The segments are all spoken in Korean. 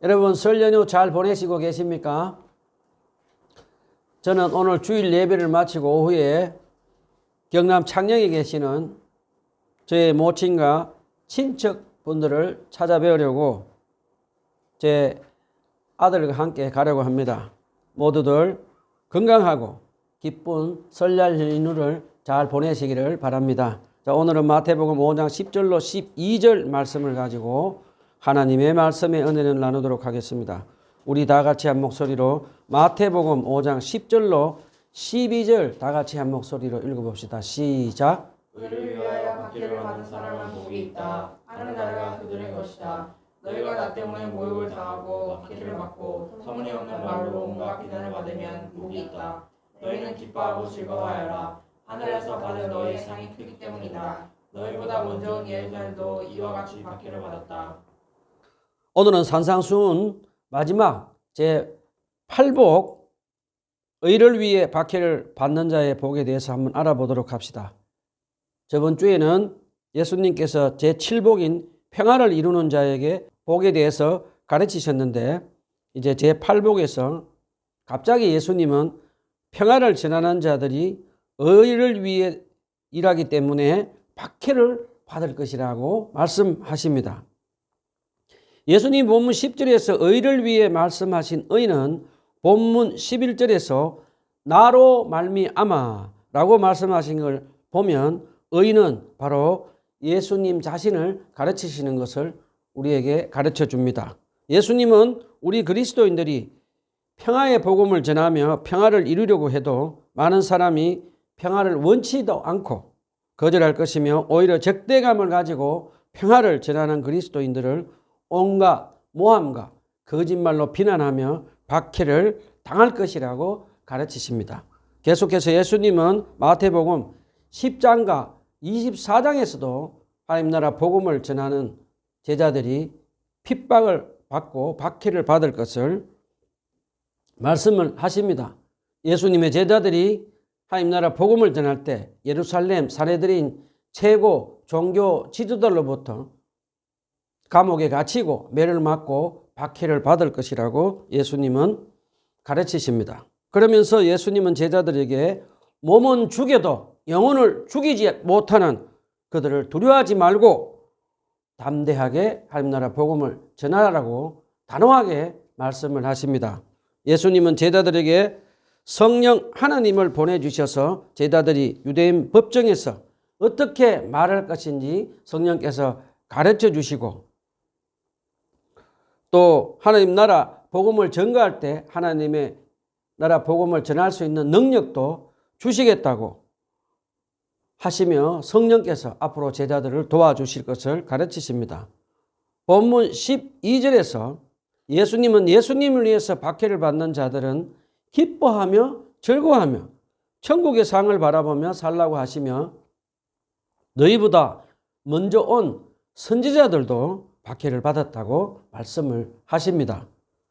여러분 설 연휴 잘 보내시고 계십니까? 저는 오늘 주일 예배를 마치고 오후에 경남 창녕에 계시는 저의 모친과 친척분들을 찾아뵈려고 제 아들과 함께 가려고 합니다. 모두들 건강하고 기쁜 설날 연휴를 잘 보내시기를 바랍니다. 자, 오늘은 마태복음 5장 10절로 12절 말씀을 가지고 하나님의 말씀의 은혜를 나누도록 하겠습니다. 우리 다 같이 한 목소리로 마태복음 5장 10절로 12절 다 같이 한 목소리로 읽어봅시다. 시작. 의를 위하여 박해를 받은 사람은 복이 있다. 하늘나라가 그들의 것이다. 너희가 나 때문에 모욕을 당하고 박해를 받고 터무니없는 말로 온갖 비난을 받으면 복이 있다. 너희는 기뻐하고 즐거워하여라. 하늘에서 받은 너희의 상이 크기 때문이다. 너희보다 먼저 온 예루살렘도 이와 같이 박해를 받았다. 오늘은 산상수훈 마지막 제8복 의를 위해 박해를 받는 자의 복에 대해서 한번 알아보도록 합시다. 저번 주에는 예수님께서 제7복인 평화를 이루는 자에게 복에 대해서 가르치셨는데 이제 제8복에서 갑자기 예수님은 평화를 전하는 자들이 의를 위해 일하기 때문에 박해를 받을 것이라고 말씀하십니다. 예수님 본문 10절에서 의를 위해 말씀하신 의는 본문 11절에서 나로 말미암아 라고 말씀하신 걸 보면 의는 바로 예수님 자신을 가르치시는 것을 우리에게 가르쳐 줍니다. 예수님은 우리 그리스도인들이 평화의 복음을 전하며 평화를 이루려고 해도 많은 사람이 평화를 원치도 않고 거절할 것이며 오히려 적대감을 가지고 평화를 전하는 그리스도인들을 온갖 모함과 거짓말로 비난하며 박해를 당할 것이라고 가르치십니다. 계속해서 예수님은 마태복음 10장과 24장에서도 하나님 나라 복음을 전하는 제자들이 핍박을 받고 박해를 받을 것을 말씀을 하십니다. 예수님의 제자들이 하나님 나라 복음을 전할 때 예루살렘 사내들인 최고 종교 지도자로부터 감옥에 갇히고 매를 맞고 박해를 받을 것이라고 예수님은 가르치십니다. 그러면서 예수님은 제자들에게 몸은 죽여도 영혼을 죽이지 못하는 그들을 두려워하지 말고 담대하게 하나님 나라 복음을 전하라고 단호하게 말씀을 하십니다. 예수님은 제자들에게 성령 하나님을 보내주셔서 제자들이 유대인 법정에서 어떻게 말할 것인지 성령께서 가르쳐 주시고 또 하나님 나라 복음을 전가할 때 하나님의 나라 복음을 전할 수 있는 능력도 주시겠다고 하시며 성령께서 앞으로 제자들을 도와주실 것을 가르치십니다. 본문 12절에서 예수님은 예수님을 위해서 박해를 받는 자들은 기뻐하며 즐거워하며 천국의 상을 바라보며 살라고 하시며 너희보다 먼저 온 선지자들도 박해를 받았다고 말씀을 하십니다.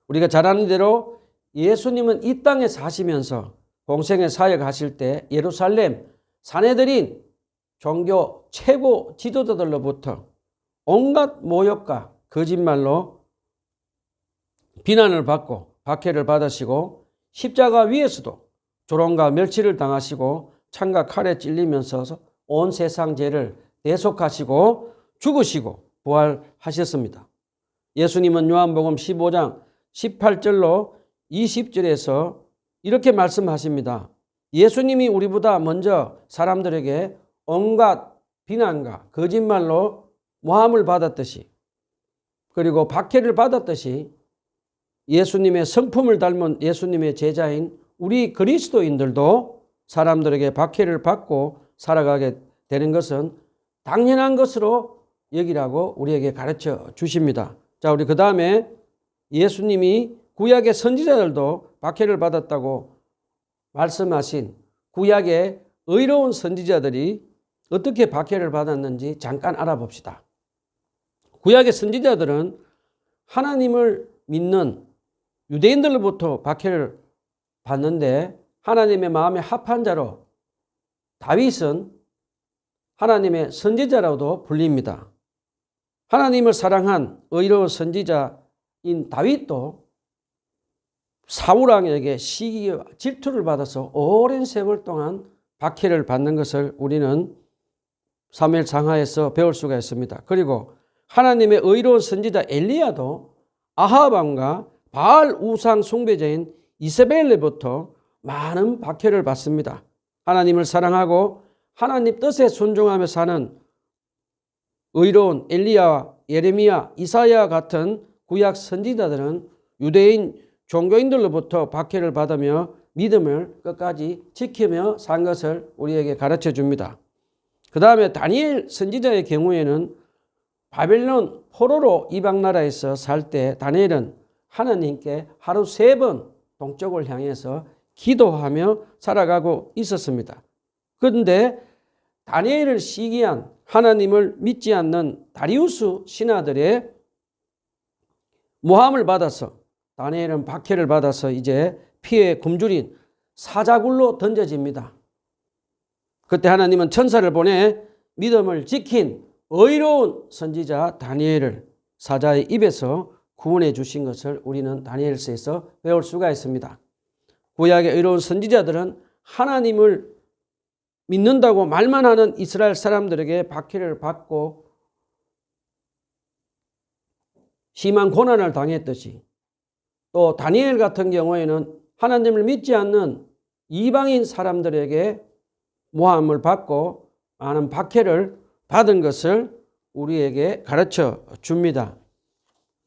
우리가 잘 아는 대로 예수님은 이 땅에 사시면서 공생의 사역하실 때 예루살렘 사내들인 종교 최고 지도자들로부터 온갖 모욕과 거짓말로 비난을 받고 박해를 받으시고 십자가 위에서도 조롱과 멸치를 당하시고 창과 칼에 찔리면서 온 세상 죄를 대속하시고 죽으시고 부활하셨습니다. 예수님은 요한복음 15장 18절로 20절에서 이렇게 말씀하십니다. 예수님이 우리보다 먼저 사람들에게 온갖 비난과 거짓말로 모함을 받았듯이 그리고 박해를 받았듯이 예수님의 성품을 닮은 예수님의 제자인 우리 그리스도인들도 사람들에게 박해를 받고 살아가게 되는 것은 당연한 것으로 여기라고 우리에게 가르쳐 주십니다. 자, 우리 그 다음에 예수님이 구약의 선지자들도 박해를 받았다고 말씀하신 구약의 의로운 선지자들이 어떻게 박해를 받았는지 잠깐 알아봅시다. 구약의 선지자들은 하나님을 믿는 유대인들로부터 박해를 받는데 하나님의 마음에 합한 자로 다윗은 하나님의 선지자라고도 불립니다. 하나님을 사랑한 의로운 선지자 다윗도 사울왕에게 시기와 질투를 받아서 오랜 세월 동안 박해를 받는 것을 우리는 사무엘 상하에서 배울 수가 있습니다. 그리고 하나님의 의로운 선지자 엘리야도 아합 왕과 바알 우상 숭배자인 이세벨로부터 많은 박해를 받습니다. 하나님을 사랑하고 하나님 뜻에 순종하며 사는 의로운 엘리야와 예레미야, 이사야 같은 구약 선지자들은 유대인 종교인들로부터 박해를 받으며 믿음을 끝까지 지키며 산 것을 우리에게 가르쳐 줍니다. 그 다음에 다니엘 선지자의 경우에는 바벨론 포로로 이방 나라에서 살 때 다니엘은 하나님께 하루 3번 동쪽을 향해서 기도하며 살아가고 있었습니다. 그런데 다니엘을 시기한 하나님을 믿지 않는 다리우스 신하들의 모함을 받아서 다니엘은 박해를 받아서 이제 피에 굶주린 사자굴로 던져집니다. 그때 하나님은 천사를 보내 믿음을 지킨 의로운 선지자 다니엘을 사자의 입에서 구원해 주신 것을 우리는 다니엘서에서 배울 수가 있습니다. 구약의 의로운 선지자들은 하나님을 믿는다고 말만 하는 이스라엘 사람들에게 박해를 받고 심한 고난을 당했듯이 또 다니엘 같은 경우에는 하나님을 믿지 않는 이방인 사람들에게 모함을 받고 많은 박해를 받은 것을 우리에게 가르쳐 줍니다.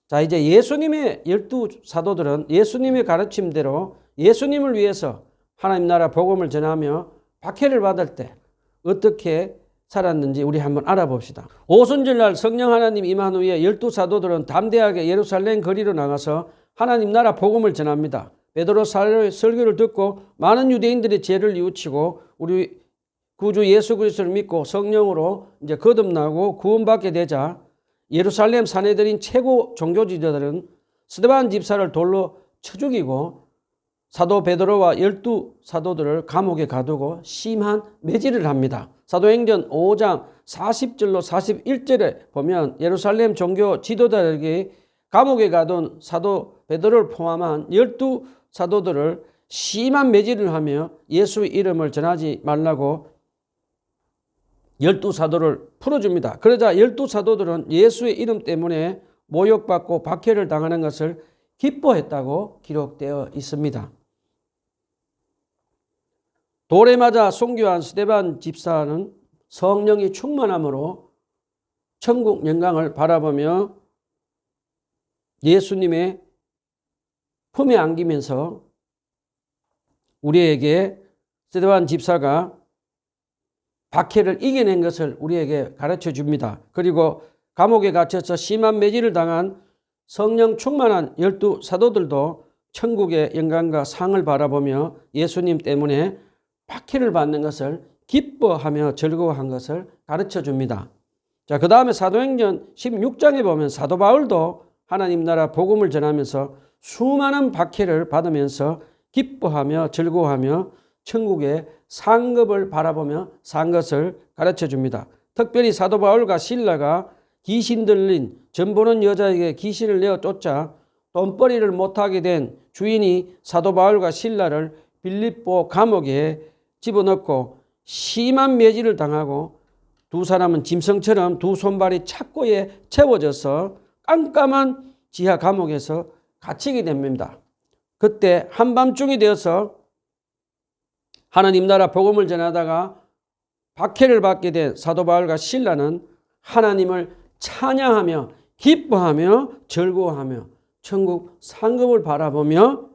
자, 이제 예수님의 12사도들은 예수님의 가르침대로 예수님을 위해서 하나님 나라 복음을 전하며 박해를 받을 때 어떻게 살았는지 우리 한번 알아봅시다. 오순절날 성령 하나님 임한 후에 12사도들은 담대하게 예루살렘 거리로 나가서 하나님 나라 복음을 전합니다. 베드로 사도의 설교를 듣고 많은 유대인들이 죄를 뉘우치고 우리 구주 예수 그리스도를 믿고 성령으로 이제 거듭나고 구원받게 되자 예루살렘 사내들인 최고 종교지도자들은 스데반 집사를 돌로 쳐 죽이고 사도 베드로와 12사도들을 감옥에 가두고 심한 매질을 합니다. 사도행전 5장 40절로 41절에 보면 예루살렘 종교 지도자들에게 감옥에 가둔 사도 베드로를 포함한 12사도들을 심한 매질을 하며 예수의 이름을 전하지 말라고 12사도를 풀어줍니다. 그러자 12사도들은 예수의 이름 때문에 모욕받고 박해를 당하는 것을 기뻐했다고 기록되어 있습니다. 돌에 맞아 순교한 스데반 집사는 성령이 충만함으로 천국 영광을 바라보며 예수님의 품에 안기면서 우리에게 스데반 집사가 박해를 이겨낸 것을 우리에게 가르쳐 줍니다. 그리고 감옥에 갇혀서 심한 매질을 당한 성령 충만한 12사도들도 천국의 영광과 상을 바라보며 예수님 때문에 박해를 받는 것을 기뻐하며 즐거워한 것을 가르쳐 줍니다. 자, 그 다음에 사도행전 16장에 보면 사도 바울도 하나님 나라 복음을 전하면서 수많은 박해를 받으면서 기뻐하며 즐거워하며 천국의 상급을 바라보며 산 것을 가르쳐 줍니다. 특별히 사도 바울과 실라가 귀신 들린 전 보는 여자에게 귀신을 내어 쫓아 돈벌이를 못하게 된 주인이 사도 바울과 실라를 빌립보 감옥에 집어넣고 심한 매질을 당하고 두 사람은 짐승처럼 두 손발이 착고에 채워져서 깜깜한 지하 감옥에서 갇히게 됩니다. 그때 한밤중이 되어서 하나님 나라 복음을 전하다가 박해를 받게 된 사도 바울과 실라는 하나님을 찬양하며 기뻐하며 즐거워하며 천국 상급을 바라보며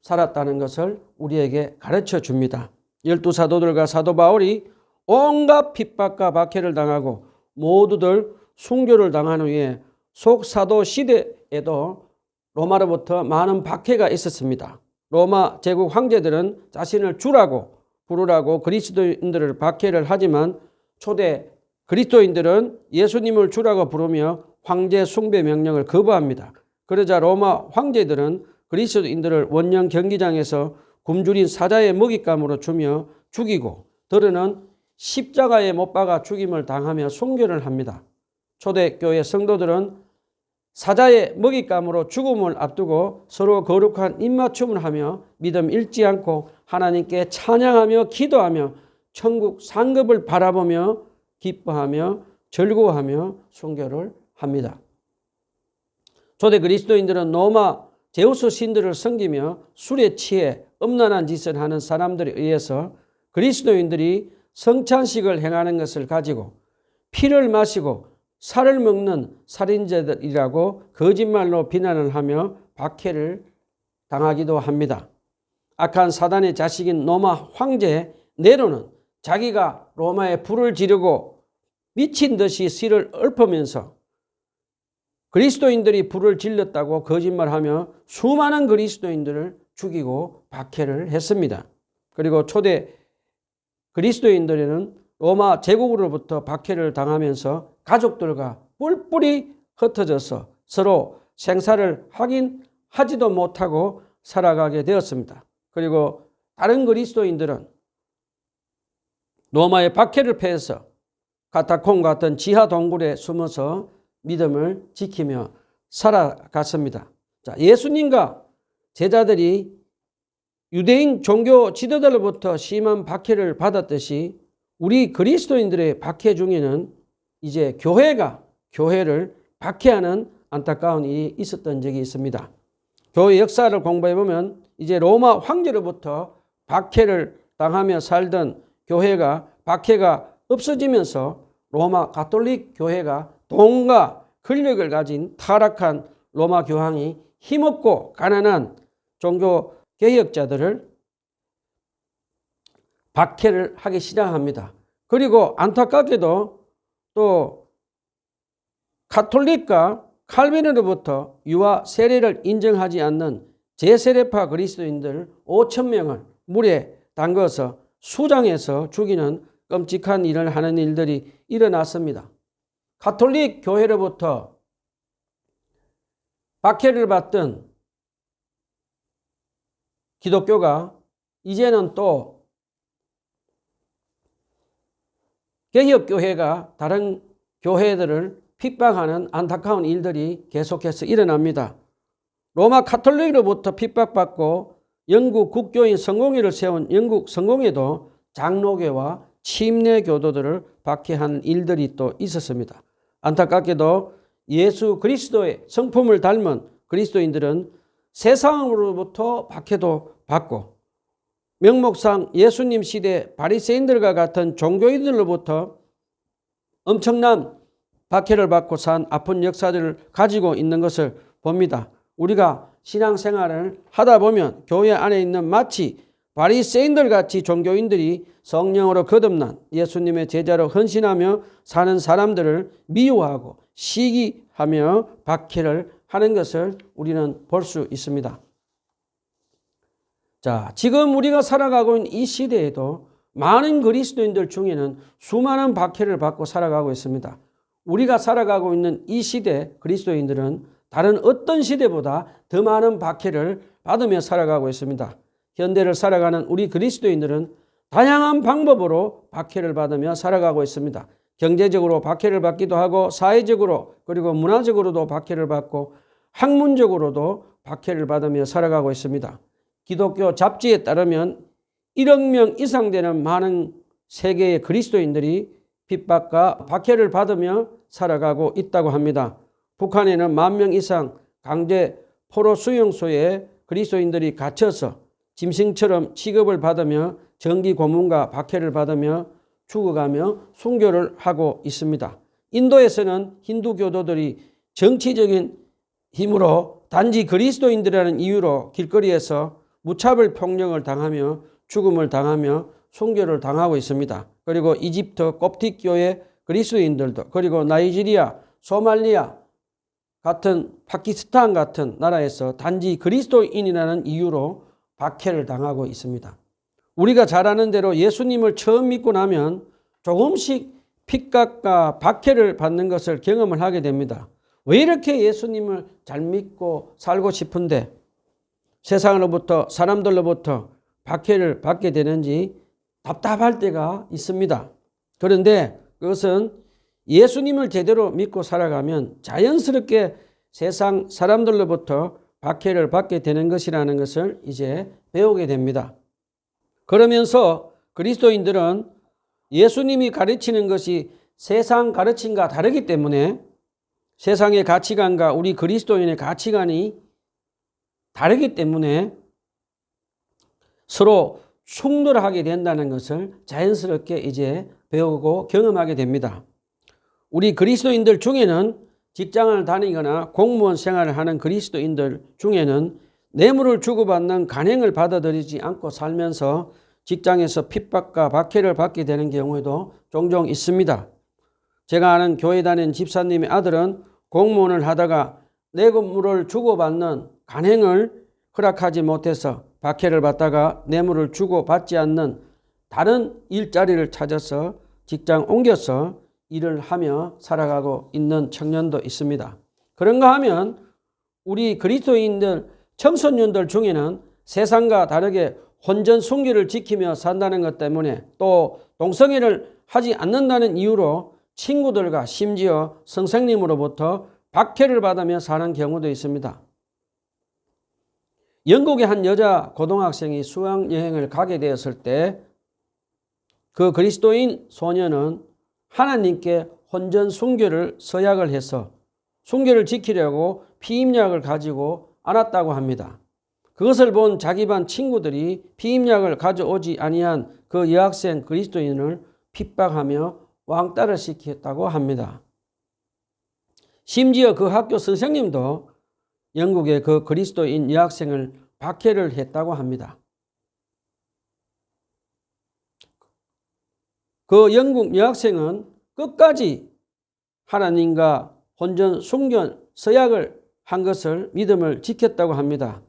살았다는 것을 우리에게 가르쳐 줍니다. 12사도들과 사도 바울이 온갖 핍박과 박해를 당하고 모두들 순교를 당한 후에 속사도 시대에도 로마로부터 많은 박해가 있었습니다. 로마 제국 황제들은 자신을 주라고 부르라고 그리스도인들을 박해를 하지만 초대 그리스도인들은 예수님을 주라고 부르며 황제 숭배 명령을 거부합니다. 그러자 로마 황제들은 그리스도인들을 원형 경기장에서 굶주린 사자의 먹잇감으로 주며 죽이고 더러는 십자가에 못 박아 죽임을 당하며 순교를 합니다. 초대교회 성도들은 사자의 먹잇감으로 죽음을 앞두고 서로 거룩한 입맞춤을 하며 믿음 잃지 않고 하나님께 찬양하며 기도하며 천국 상급을 바라보며 기뻐하며 즐거워하며 순교를 합니다. 초대 그리스도인들은 로마 제우스 신들을 섬기며 술에 취해 음란한 짓을 하는 사람들에 의해서 그리스도인들이 성찬식을 행하는 것을 가지고 피를 마시고 살을 먹는 살인자들이라고 거짓말로 비난을 하며 박해를 당하기도 합니다. 악한 사단의 자식인 로마 황제 네로는 자기가 로마에 불을 지르고 미친 듯이 씨를 읊으면서 그리스도인들이 불을 질렀다고 거짓말하며 수많은 그리스도인들을 죽이고 박해를 했습니다. 그리고 초대 그리스도인들은 로마 제국으로부터 박해를 당하면서 가족들과 뿔뿔이 흩어져서 서로 생사를 확인하지도 못하고 살아가게 되었습니다. 그리고 다른 그리스도인들은 로마의 박해를 피해서 카타콤 같은 지하 동굴에 숨어서 믿음을 지키며 살아갔습니다. 자, 예수님과 제자들이 유대인 종교 지도자로부터 심한 박해를 받았듯이 우리 그리스도인들의 박해 중에는 이제 교회를 박해하는 안타까운 일이 있었던 적이 있습니다. 교회 역사를 공부해보면 이제 로마 황제로부터 박해를 당하며 살던 교회가 박해가 없어지면서 로마 가톨릭 교회가 돈과 권력을 가진 타락한 로마 교황이 힘없고 가난한 종교 개혁자들을 박해를 하기 시작합니다. 그리고 안타깝게도 또 가톨릭과 칼빈으로부터 유아 세례를 인정하지 않는 제세례파 그리스도인들 5,000명을 물에 담궈서 수장해서 죽이는 끔찍한 일을 하는 일들이 일어났습니다. 가톨릭 교회로부터 박해를 받던 기독교가 이제는 또 개혁교회가 다른 교회들을 핍박하는 안타까운 일들이 계속해서 일어납니다. 로마 가톨릭으로부터 핍박받고 영국 국교인 성공회를 세운 영국 성공회도 장로교와 침례 교도들을 박해한 일들이 또 있었습니다. 안타깝게도 예수 그리스도의 성품을 닮은 그리스도인들은 세상으로부터 박해도 받고 명목상 예수님 시대 바리새인들과 같은 종교인들로부터 엄청난 박해를 받고 산 아픈 역사들을 가지고 있는 것을 봅니다. 우리가 신앙생활을 하다 보면 교회 안에 있는 마치 바리새인들 같이 종교인들이 성령으로 거듭난 예수님의 제자로 헌신하며 사는 사람들을 미워하고 시기하며 박해를 하는 것을 우리는 볼 수 있습니다. 자, 지금 우리가 살아가고 있는 이 시대에도 많은 그리스도인들 중에는 수많은 박해를 받고 살아가고 있습니다. 우리가 살아가고 있는 이 시대 그리스도인들은 다른 어떤 시대보다 더 많은 박해를 받으며 살아가고 있습니다. 현대를 살아가는 우리 그리스도인들은 다양한 방법으로 박해를 받으며 살아가고 있습니다. 경제적으로 박해를 받기도 하고 사회적으로 그리고 문화적으로도 박해를 받고 학문적으로도 박해를 받으며 살아가고 있습니다. 기독교 잡지에 따르면 1억 명 이상 되는 많은 세계의 그리스도인들이 핍박과 박해를 받으며 살아가고 있다고 합니다. 북한에는 10,000명 이상 강제 포로 수용소에 그리스도인들이 갇혀서 짐승처럼 취급을 받으며 정기 고문과 박해를 받으며 죽어가며 순교를 하고 있습니다. 인도에서는 힌두 교도들이 정치적인 힘으로 단지 그리스도인들이라는 이유로 길거리에서 무차별 폭력을 당하며 죽음을 당하며 순교를 당하고 있습니다. 그리고 이집트 콥틱교회 그리스도인들도 그리고 나이지리아, 소말리아 같은 파키스탄 같은 나라에서 단지 그리스도인이라는 이유로 박해를 당하고 있습니다. 우리가 잘 아는 대로 예수님을 처음 믿고 나면 조금씩 핍박과 박해를 받는 것을 경험을 하게 됩니다. 왜 이렇게 예수님을 잘 믿고 살고 싶은데 세상으로부터 사람들로부터 박해를 받게 되는지 답답할 때가 있습니다. 그런데 그것은 예수님을 제대로 믿고 살아가면 자연스럽게 세상 사람들로부터 박해를 받게 되는 것이라는 것을 이제 배우게 됩니다. 그러면서 그리스도인들은 예수님이 가르치는 것이 세상 가르침과 다르기 때문에 세상의 가치관과 우리 그리스도인의 가치관이 다르기 때문에 서로 충돌하게 된다는 것을 자연스럽게 이제 배우고 경험하게 됩니다. 우리 그리스도인들 중에는 직장을 다니거나 공무원 생활을 하는 그리스도인들 중에는 뇌물을 주고받는 간행을 받아들이지 않고 살면서 직장에서 핍박과 박해를 받게 되는 경우에도 종종 있습니다. 제가 아는 교회 다니는 집사님의 아들은 공무원을 하다가 뇌물을 주고받는 간행을 허락하지 못해서 박해를 받다가 뇌물을 주고받지 않는 다른 일자리를 찾아서 직장 옮겨서 일을 하며 살아가고 있는 청년도 있습니다. 그런가 하면 우리 그리스도인들 청소년들 중에는 세상과 다르게 혼전 순결을 지키며 산다는 것 때문에 또 동성애를 하지 않는다는 이유로 친구들과 심지어 선생님으로부터 박해를 받으며 사는 경우도 있습니다. 영국의 한 여자 고등학생이 수학여행을 가게 되었을 때 그 그리스도인 소녀는 하나님께 혼전 순결을 서약을 해서 순결을 지키려고 피임약을 가지고 안았다고 합니다. 그것을 본 자기 반 친구들이 피임약을 가져오지 아니한 그 여학생 그리스도인을 핍박하며 왕따를 시켰다고 합니다. 심지어 그 학교 선생님도 영국의 그 그리스도인 여학생을 박해를 했다고 합니다. 그 영국 여학생은 끝까지 하나님과 혼전 순결 서약을 한 것을 믿음을 지켰다고 합니다.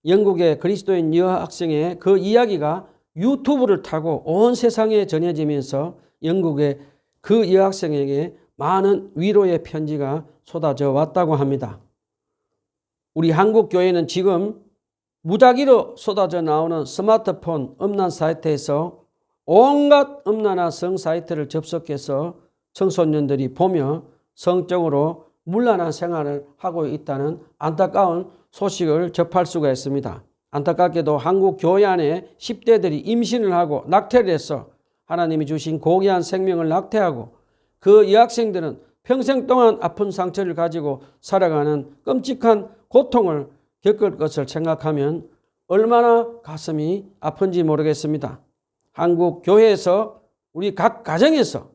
영국의 그리스도인 여학생의 그 이야기가 유튜브를 타고 온 세상에 전해지면서 영국의 그 여학생에게 많은 위로의 편지가 쏟아져 왔다고 합니다. 우리 한국 교회는 지금 무작위로 쏟아져 나오는 스마트폰 음란 사이트에서 온갖 음란한 성 사이트를 접속해서 청소년들이 보며 성적으로 문란한 생활을 하고 있다는 안타까운 소식을 접할 수가 있습니다. 안타깝게도 한국 교회 안에 10대들이 임신을 하고 낙태를 해서 하나님이 주신 고귀한 생명을 낙태하고 그 여학생들은 평생 동안 아픈 상처를 가지고 살아가는 끔찍한 고통을 겪을 것을 생각하면 얼마나 가슴이 아픈지 모르겠습니다. 한국 교회에서 우리 각 가정에서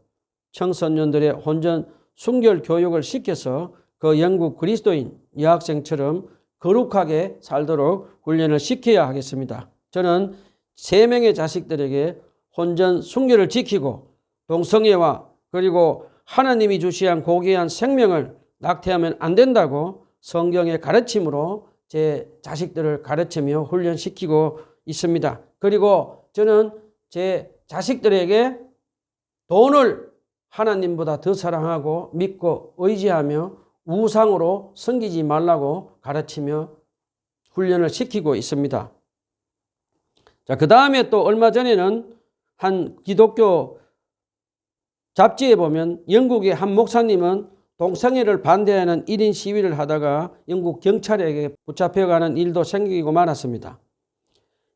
청소년들의 혼전 순결 교육을 시켜서 그 영국 그리스도인 여학생처럼 거룩하게 살도록 훈련을 시켜야 하겠습니다. 저는 3명의 자식들에게 혼전 순결을 지키고 동성애와 그리고 하나님이 주시한 고귀한 생명을 낙태하면 안 된다고 성경의 가르침으로 제 자식들을 가르치며 훈련시키고 있습니다. 그리고 저는 제 자식들에게 돈을 하나님보다 더 사랑하고 믿고 의지하며 우상으로 섬기지 말라고 가르치며 훈련을 시키고 있습니다. 자, 그 다음에 또 얼마 전에는 한 기독교 잡지에 보면 영국의 한 목사님은 동성애를 반대하는 1인 시위를 하다가 영국 경찰에게 붙잡혀가는 일도 생기고 말았습니다.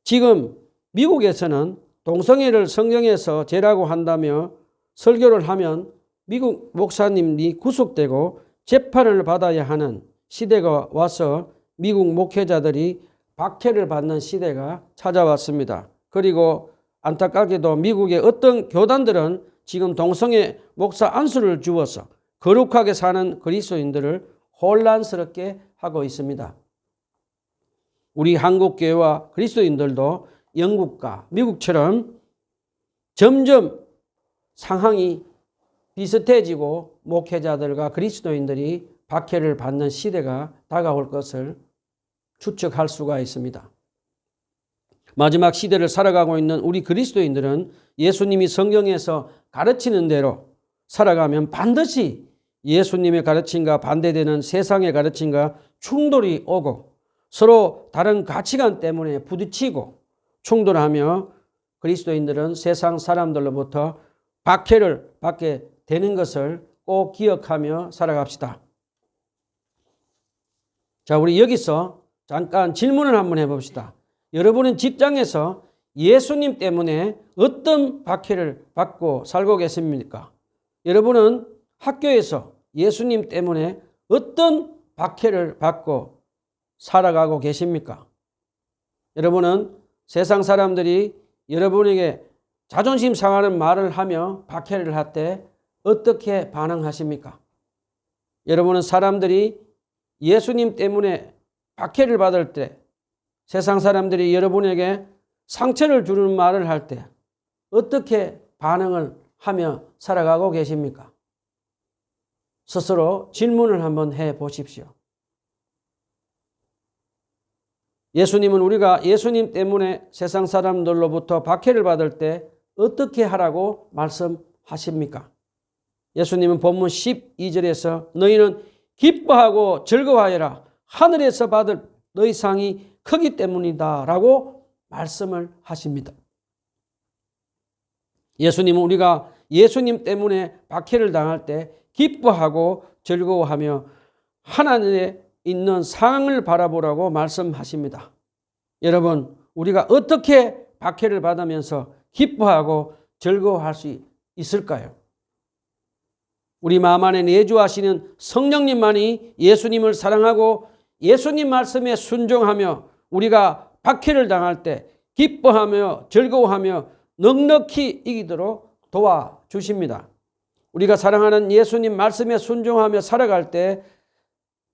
지금 미국에서는 동성애를 성경에서 죄라고 한다며 설교를 하면 미국 목사님이 구속되고 재판을 받아야 하는 시대가 와서 미국 목회자들이 박해를 받는 시대가 찾아왔습니다. 그리고 안타깝게도 미국의 어떤 교단들은 지금 동성애 목사 안수를 주어서 거룩하게 사는 그리스도인들을 혼란스럽게 하고 있습니다. 우리 한국교회와 그리스도인들도 영국과 미국처럼 점점 상황이 비슷해지고 목회자들과 그리스도인들이 박해를 받는 시대가 다가올 것을 추측할 수가 있습니다. 마지막 시대를 살아가고 있는 우리 그리스도인들은 예수님이 성경에서 가르치는 대로 살아가면 반드시 예수님의 가르침과 반대되는 세상의 가르침과 충돌이 오고 서로 다른 가치관 때문에 부딪히고 충돌하며 그리스도인들은 세상 사람들로부터 박해를 받게 되는 것을 꼭 기억하며 살아갑시다. 자, 우리 여기서 잠깐 질문을 한번 해봅시다. 여러분은 직장에서 예수님 때문에 어떤 박해를 받고 살고 계십니까? 여러분은 학교에서 예수님 때문에 어떤 박해를 받고 살아가고 계십니까? 여러분은 세상 사람들이 여러분에게 자존심 상하는 말을 하며 박해를 할 때 어떻게 반응하십니까? 여러분은 사람들이 예수님 때문에 박해를 받을 때, 세상 사람들이 여러분에게 상처를 주는 말을 할 때 어떻게 반응을 하며 살아가고 계십니까? 스스로 질문을 한번 해 보십시오. 예수님은 우리가 예수님 때문에 세상 사람들로부터 박해를 받을 때 어떻게 하라고 말씀하십니까? 예수님은 본문 12절에서 너희는 기뻐하고 즐거워하여라. 하늘에서 받을 너희 상이 크기 때문이다 라고 말씀을 하십니다. 예수님은 우리가 예수님 때문에 박해를 당할 때 기뻐하고 즐거워하며 하나님에 있는 상을 바라보라고 말씀하십니다. 여러분, 우리가 어떻게 박해를 받으면서 기뻐하고 즐거워할 수 있을까요? 우리 마음 안에 내주하시는 성령님만이 예수님을 사랑하고 예수님 말씀에 순종하며 우리가 박해를 당할 때 기뻐하며 즐거워하며 넉넉히 이기도록 도와주십니다. 우리가 사랑하는 예수님 말씀에 순종하며 살아갈 때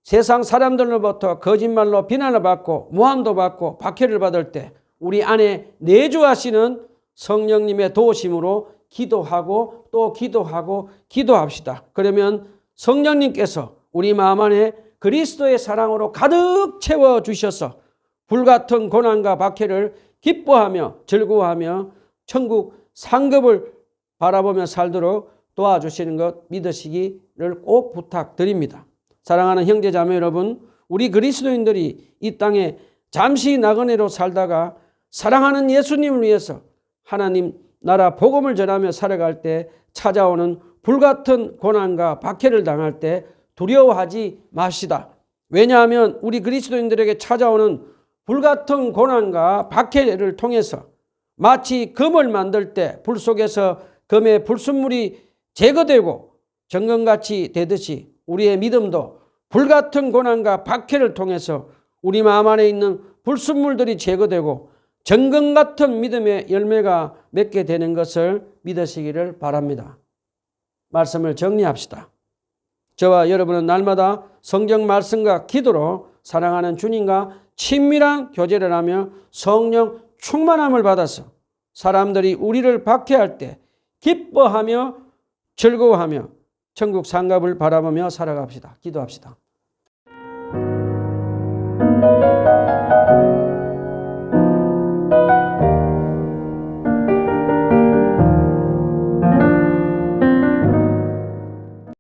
세상 사람들로부터 거짓말로 비난을 받고 모함도 받고 박해를 받을 때 우리 안에 내주하시는 성령님의 도우심으로 기도하고 또 기도하고 기도합시다. 그러면 성령님께서 우리 마음 안에 그리스도의 사랑으로 가득 채워주셔서 불같은 고난과 박해를 기뻐하며 즐거워하며 천국 상급을 바라보며 살도록 도와주시는 것 믿으시기를 꼭 부탁드립니다. 사랑하는 형제자매 여러분, 우리 그리스도인들이 이 땅에 잠시 나그네로 살다가 사랑하는 예수님을 위해서 하나님 나라 복음을 전하며 살아갈 때 찾아오는 불같은 고난과 박해를 당할 때 두려워하지 맙시다. 왜냐하면 우리 그리스도인들에게 찾아오는 불같은 고난과 박해를 통해서 마치 금을 만들 때 불 속에서 금의 불순물이 제거되고 정금같이 되듯이 우리의 믿음도 불같은 고난과 박해를 통해서 우리 마음 안에 있는 불순물들이 제거되고 정금 같은 믿음의 열매가 맺게 되는 것을 믿으시기를 바랍니다. 말씀을 정리합시다. 저와 여러분은 날마다 성경 말씀과 기도로 사랑하는 주님과 친밀한 교제를 하며 성령 충만함을 받아서 사람들이 우리를 박해할 때 기뻐하며 즐거워하며 천국 상급을 바라보며 살아갑시다. 기도합시다.